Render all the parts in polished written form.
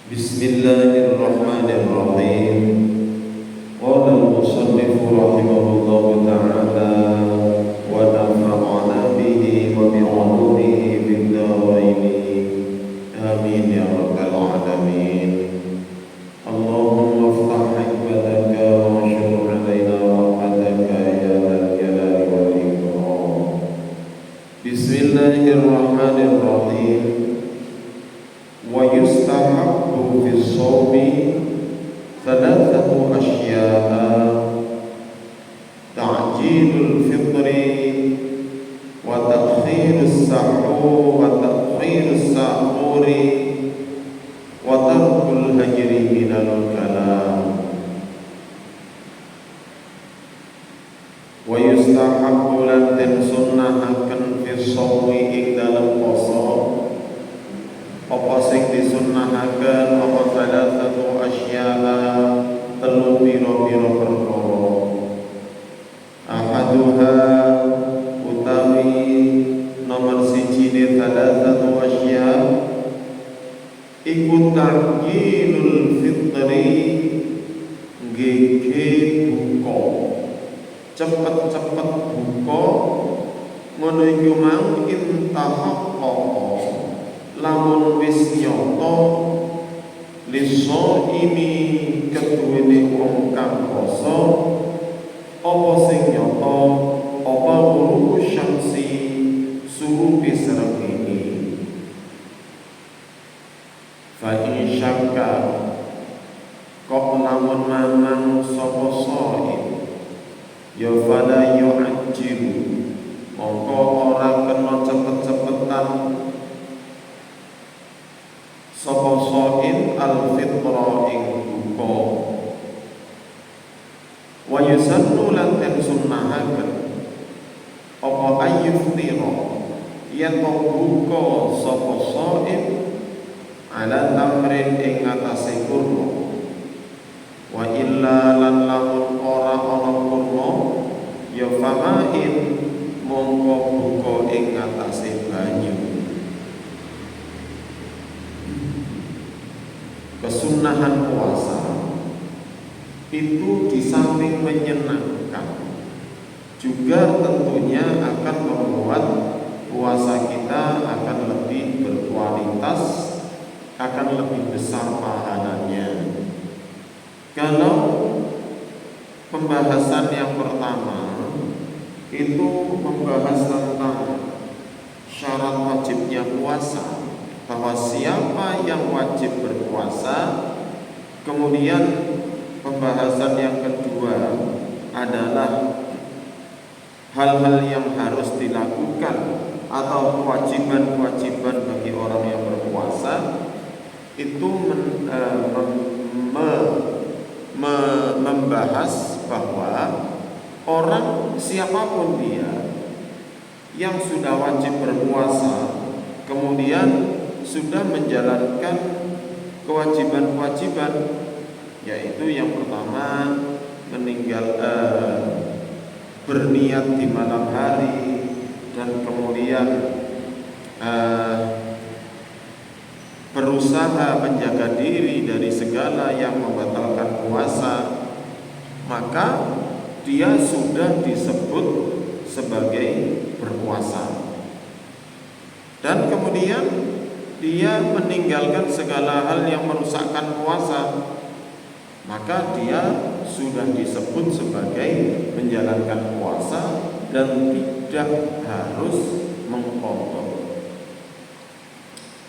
Bismillahirrahmanirrahim. Qala al-musannif rahimahullahu ta'ala wa nafa'ana bihi wa bi'ulumihi fid dharain. Amin ya rabbal alamin. Allahumma iftah hikmataka wa anshur 'alaina rahmataka ya dzal jalali wal ikram. Bismillahirrahmanirrahim. Wa yustahabbu fi shaumi thalathatu asya'a ta'jilul fitri wa ta'khirus sahuri wa tarkul hajri minal kalam. Wa yustahabbu lan den sunnahaken fi shaumi ing dalem poso apa sing disunnahaken apa salasatu asya'a telu pira-pira perkara. Ahaduha utawi nomor siji ne salasatu asya'a iku ta'jilul fitri ngeke buka cepet-cepet buka ngono iku mang intahaqqa lamun wis nyata liso ini keduwene wong kang poso apa sing nyata apa guru syamsi suhu bisrengenge. Fa in syakka kok lamun mamang sapa saim ya fala yu'ajjilu mongko ora kena cepet-cepetan sapa shaim al-fitra ing buka. Wa yusannu lan ten sunnahaken apa ayyuftira yen buka sapa shaim ala tamrin ing atase kurma. Wa illa lan lamun ora ana kurma ya famain mongko buka ing atase banyu. Kesunahan puasa itu di samping menyenangkan juga tentunya akan membuat puasa kita akan lebih berkualitas, akan lebih besar pahalanya. Kalau pembahasan yang pertama itu membahas tentang syarat wajibnya puasa, bahwa siapa yang wajib berpuasa. Kemudian pembahasan yang kedua adalah hal-hal yang harus dilakukan atau kewajiban-kewajiban bagi orang yang berpuasa. Itu membahas bahwa orang siapapun dia yang sudah wajib berpuasa kemudian sudah menjalankan kewajiban-kewajiban, yaitu yang pertama berniat di malam hari, dan kemudian berusaha menjaga diri dari segala yang membatalkan puasa, maka dia sudah disebut sebagai berpuasa. Dan kemudian dia meninggalkan segala hal yang merusakkan puasa, maka dia sudah disebut sebagai menjalankan puasa dan tidak harus mengqadha.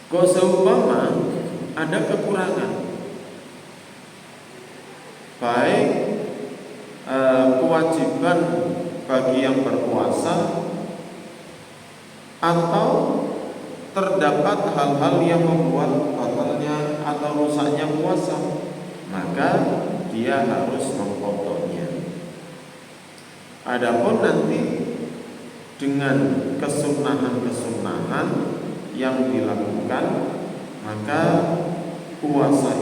Kalau seumpama ada kekurangan, baik kewajiban bagi yang berpuasa atau terdapat hal-hal yang membuat batalnya atau rusaknya puasa, maka dia harus mengqadhanya. Adapun nanti dengan kesunahan-kesunahan yang dilakukan, maka puasa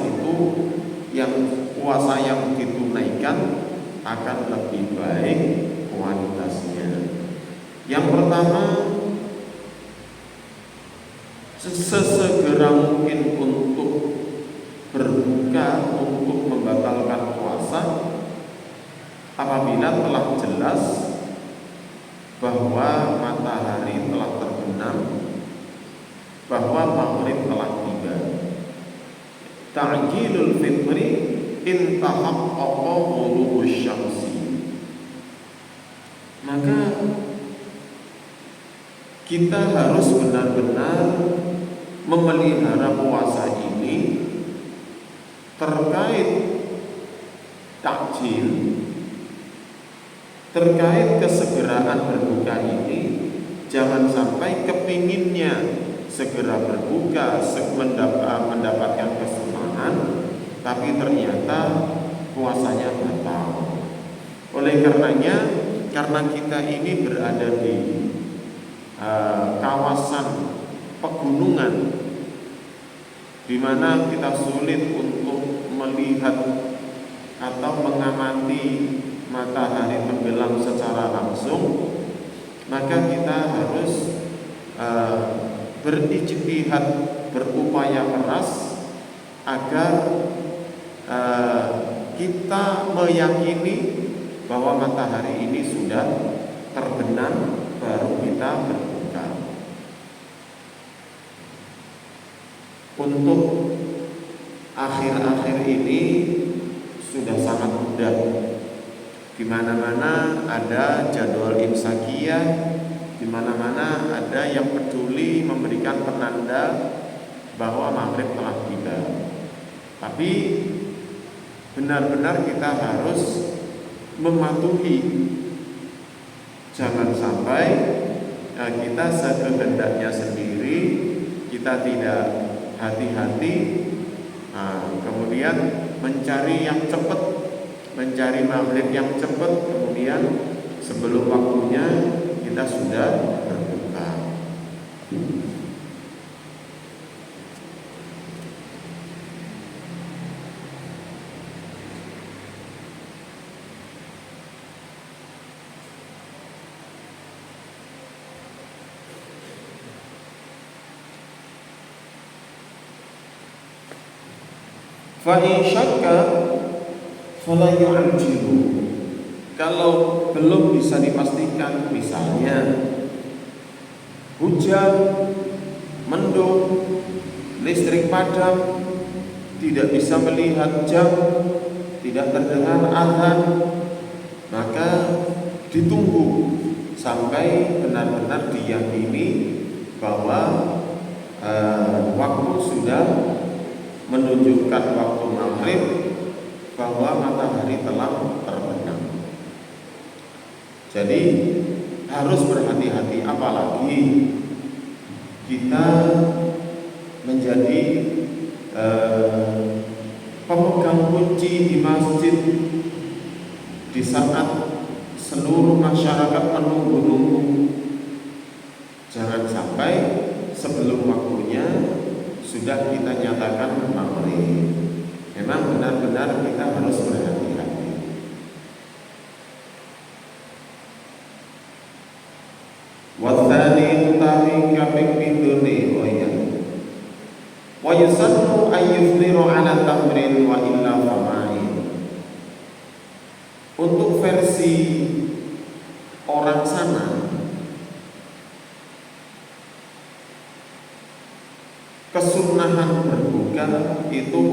yang ditunaikan akan lebih baik kualitasnya. Yang pertama, sesegera mungkin untuk ta'jilul fitri in tahaqqaqa ghurubus syamsi. Maka kita harus benar-benar memelihara puasa ini terkait takjil, terkait kesegeraan berbuka ini. Jangan sampai kepinginnya segera berbuka, mendapatkan kesunahan, tapi ternyata puasanya batal. Oleh karenanya, karena kita ini berada di kawasan pegunungan, di mana kita sulit untuk melihat atau mengamati matahari tenggelam secara langsung, maka kita harus berijtihad, berupaya keras agar kita meyakini bahwa matahari ini sudah terbenam, baru kita berbuka. Untuk akhir-akhir ini sudah sangat mudah. Di mana-mana ada jadwal imsakiyah, di mana-mana ada yang peduli memberikan penanda bahwa maghrib telah tiba. Tapi benar-benar kita harus mematuhi, jangan sampai kita sekehendaknya sendiri, kita tidak hati-hati, kemudian mencari yang cepat, mencari maghrib yang cepat, kemudian sebelum waktunya kita sudah berbuka. Fa in syakka fala yu'ajjilu. Kalau belum bisa dipastikan, misalnya hujan, mendung, listrik padam, tidak bisa melihat jam, tidak terdengar azan, maka ditunggu sampai benar-benar diyakini bahwa waktu sudah menunjukkan waktu maghrib, bahwa matahari telah terbenam. Jadi harus berhati-hati, apalagi kita menjadi pemegang kunci di masjid di saat seluruh masyarakat menunggu-nunggu. Jangan sampai sebelum waktunya sudah kita nyatakan maghrib. Memang benar-benar kita harus berhati-hati. Wathani utawi kaping pindhone wa yusannu ayyufliru ala tamrin wa illa famain. Untuk versi orang sana, kesunahan berbuka itu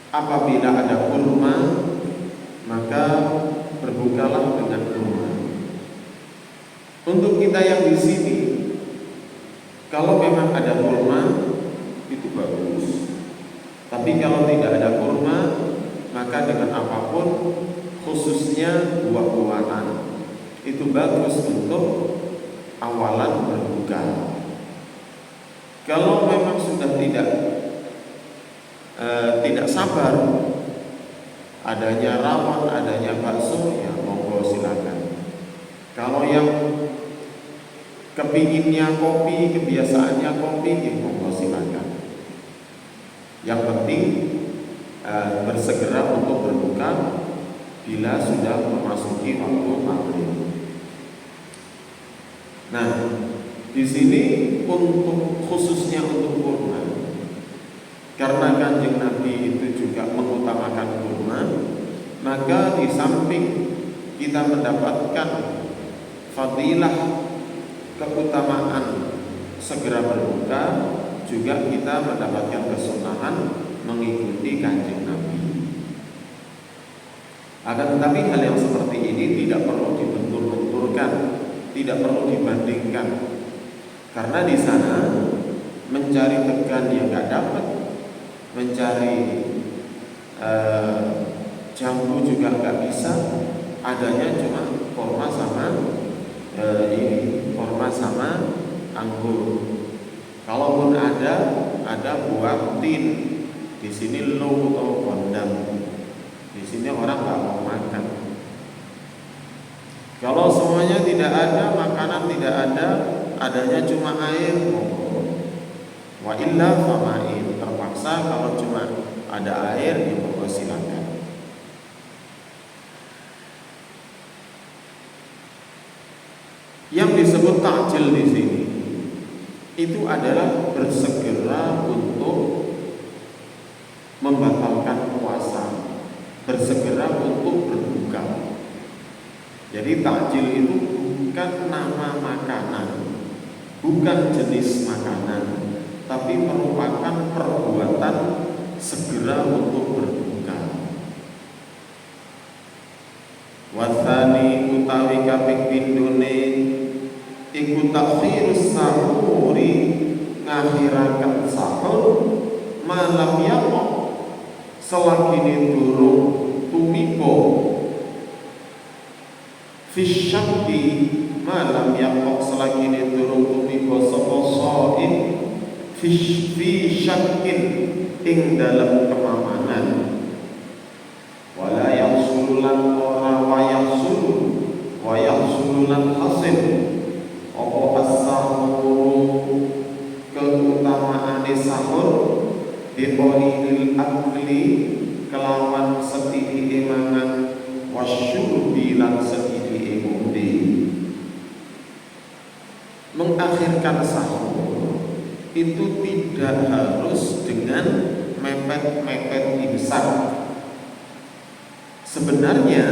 apabila ada kurma, maka berbukalah dengan kurma. Untuk kita yang di sini, kalau memang ada kurma itu bagus. Tapi kalau tidak ada kurma, maka dengan apapun, khususnya buah-buahan, itu bagus untuk awalan berbuka. Kalau memang sudah tidak sabar, adanya rawon, adanya bakso, ya monggo silakan. Kalau yang kepinginnya kopi, kebiasaannya kopi, ya monggo silakan. Yang penting bersegera untuk berbuka bila sudah memasuki waktu maghrib. Nah, di sini untuk khususnya untuk kurma, karena Kanjeng Nabi itu juga mengutamakan kurma, maka di samping kita mendapatkan fadilah keutamaan segera berbuka, juga kita mendapatkan kesunahan mengikuti Kanjeng Nabi. Akan tetapi hal yang seperti ini tidak perlu dibentur-benturkan, tidak perlu dibandingkan, karena di sana mencari tegan yang nggak dapat, mencari jambu juga nggak bisa, adanya cuma korma sama korma sama anggur. Kalaupun ada buah tin, di sini lo atau kondang. Di sini orang nggak mau makan. Kalau semuanya tidak ada, makanan tidak ada, adanya cuma air, wa illa fama'in, terpaksa kalau cuma ada air ya monggo silakan. Yang disebut takjil di sini itu adalah bersegera untuk membatalkan puasa, bersegera untuk berbuka. Jadi takjil itu bukan nama makanan, bukan jenis makanan, tapi merupakan perbuatan segera untuk berbuka. Wathani utawi kaping pindhone iku takhirus sahuri, ngakhiraken sahur malam yaqo selagine durung tumiba fisyaki, malam yaqo selagine durung tumiba sapa shaim fi syakin ing dalam kemamangan, wala yahsululan ora wa yahsululan hasil apa as-sahur keutamaane sahur biqolil akli kelawan setihi mangan wasyurbi lan setihi ngombe. Mengakhirkan sahur itu tidak harus dengan mepet-mepet imsak. Sebenarnya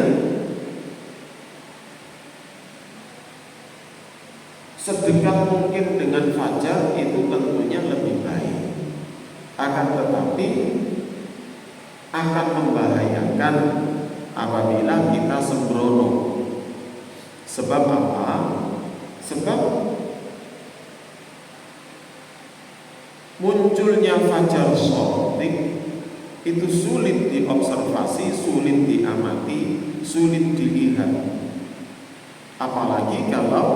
sedekat mungkin dengan fajar itu tentunya lebih baik. Akan tetapi akan membahayakan apabila kita sembrono. Sebab apa? Sebab munculnya fajar shadiq itu sulit diobservasi, sulit diamati, sulit dilihat. Apalagi kalau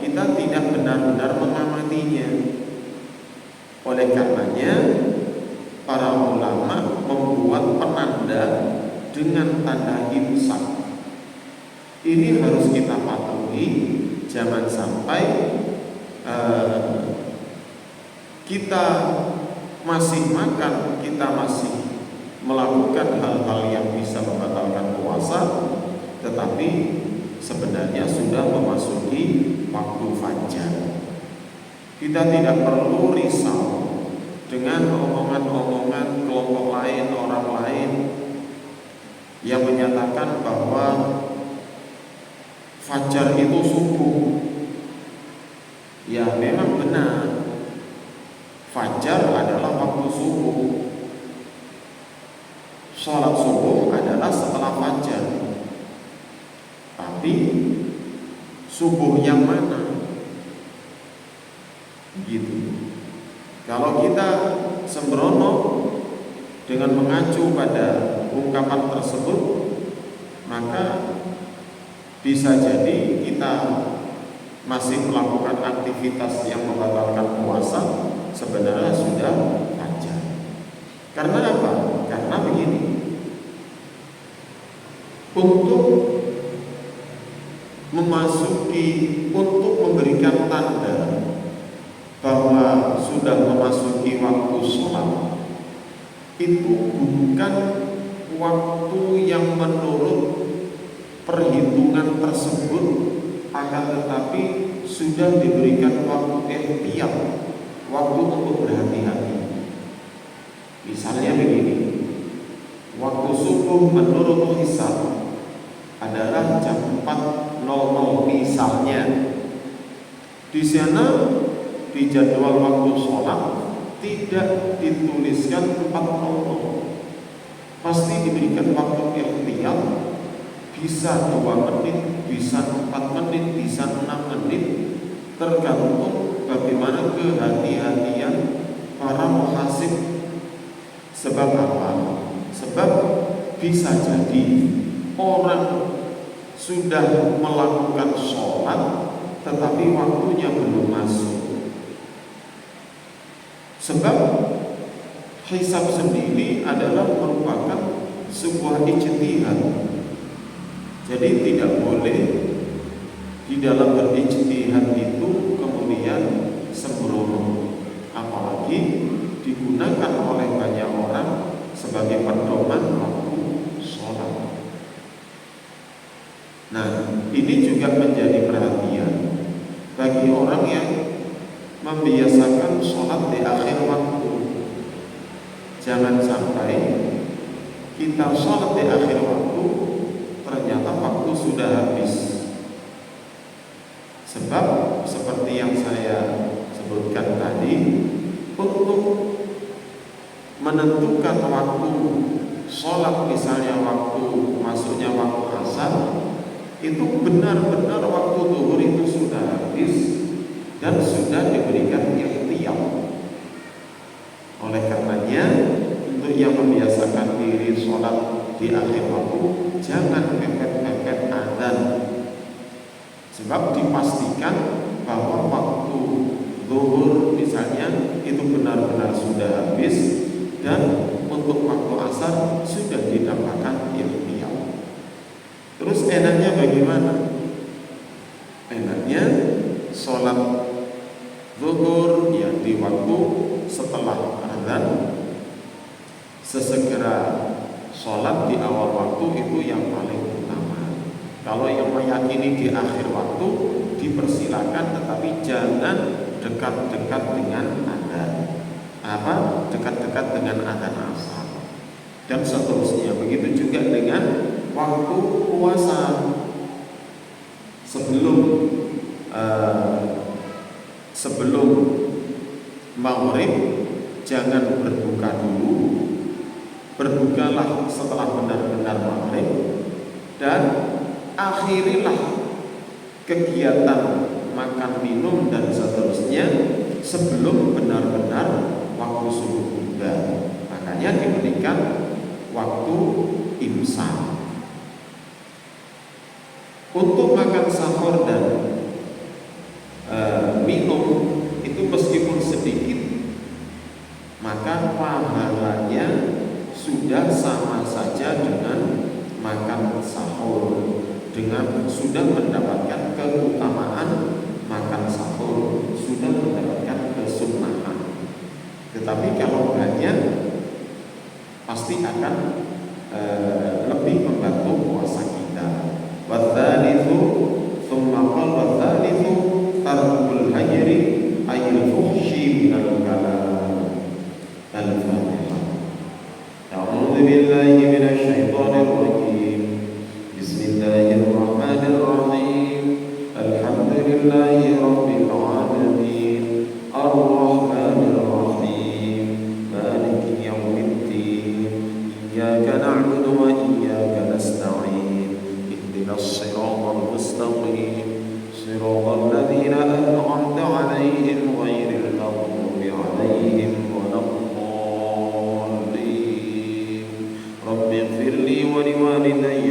kita tidak benar-benar mengamatinya. Oleh karenanya para ulama membuat penanda dengan tanda imsak. Ini harus kita patuhi, jangan sampai kita masih makan, kita masih melakukan hal-hal yang bisa membatalkan puasa, tetapi sebenarnya sudah memasuki waktu fajar. Kita tidak perlu risau dengan omongan-omongan kelompok lain, orang lain yang menyatakan bahwa fajar itu subuh. Ya memang benar, fajar adalah waktu subuh. Sholat subuh adalah setelah fajar. Tapi subuh yang mana? Gitu. Kalau kita sembrono dengan mengacu pada ungkapan tersebut, maka bisa jadi kita masih melakukan aktivitas yang membatalkan puasa, sebenarnya sudah fajar. Karena apa? Karena begini, untuk memasuki, untuk memberikan tanda bahwa sudah memasuki waktu sholat, itu bukan waktu yang menurut perhitungan tersebut, akan tetapi sudah diberikan waktu ihtiyat, waktu untuk berhati-hati. Misalnya begini, waktu subuh menurut hisab adalah jam 4.00 misalnya. Di sana di jadwal waktu sholat tidak dituliskan 40, pasti diberikan waktu ikhtiyar, bisa 2 menit, bisa 4 menit, bisa 6 menit, tergantung bagaimana kehati-hatian para muhasib. Sebab apa? Sebab bisa jadi orang sudah melakukan sholat tetapi waktunya belum masuk. Sebab hisab sendiri adalah merupakan sebuah ijtihad. Jadi tidak boleh di dalam berijtihad itu kemudian sembrono, apalagi digunakan oleh banyak orang sebagai pedoman waktu sholat. Nah, ini juga menjadi perhatian bagi orang yang membiasakan sholat di akhir waktu. Jangan sampai kita sholat di akhir waktu, ternyata waktu sudah habis. Sebab seperti yang saya sebutkan tadi, untuk menentukan waktu sholat, misalnya waktu masuknya waktu asar, itu benar-benar waktu zuhur itu sudah habis dan sudah diberikan ikhtiyar. Oleh karenanya, untuk yang membiasakan diri sholat di akhir waktu, jangan mepet-mepet azan. Sebab dipastikan bahwa waktu zuhur misalnya itu benar-benar sudah habis, dan untuk waktu asar sudah didapatkan ikhtiyar. Terus enaknya bagaimana? Enaknya sholat zuhur ya di waktu setelah azan, sesegera sholat di awal waktu itu yang paling utama. Kalau yang meyakini di akhir waktu dipersilakan, tetapi jangan dekat-dekat dengan azan. Dekat-dekat dengan azan asar dan seterusnya. Begitu juga dengan waktu puasa. Sebelum maghrib jangan berbuka dulu, berbukalah setelah benar-benar maghrib, dan akhirilah kegiatan makan minum dan seterusnya sebelum benar-benar waktu subuh tiba. Makanya diberikan waktu imsak. Untuk makan sahur dan minum itu meskipun sedikit, maka pahalanya sudah sama saja dengan makan sahur, dengan sudah mendapatkan keutamaan makan sahur, sudah mendapatkan kesunahan. Tetapi kalau banyak pasti akan lebih membantu puasa kita. Wadzalithu tsumma qala wadzalithu tarkul hajri ayul fuhshi minal kalam. Al-Fatihah. A'udzu billahi minasy syaithanir rajim. Bismillahirrahmanirrahim. Alhamdulillahi rabbil alamin. Ar-Rahmanir Rahim. Maliki yaumiddin. Iyyaka na'budu wa iyyaka nasta'in. Ihdinas siratal mustaqim. Siratal ladzina an'amta 'alaihim ghairil maghdubi 'alaihim waladdallin. Rabbighfirli wa liwalidayya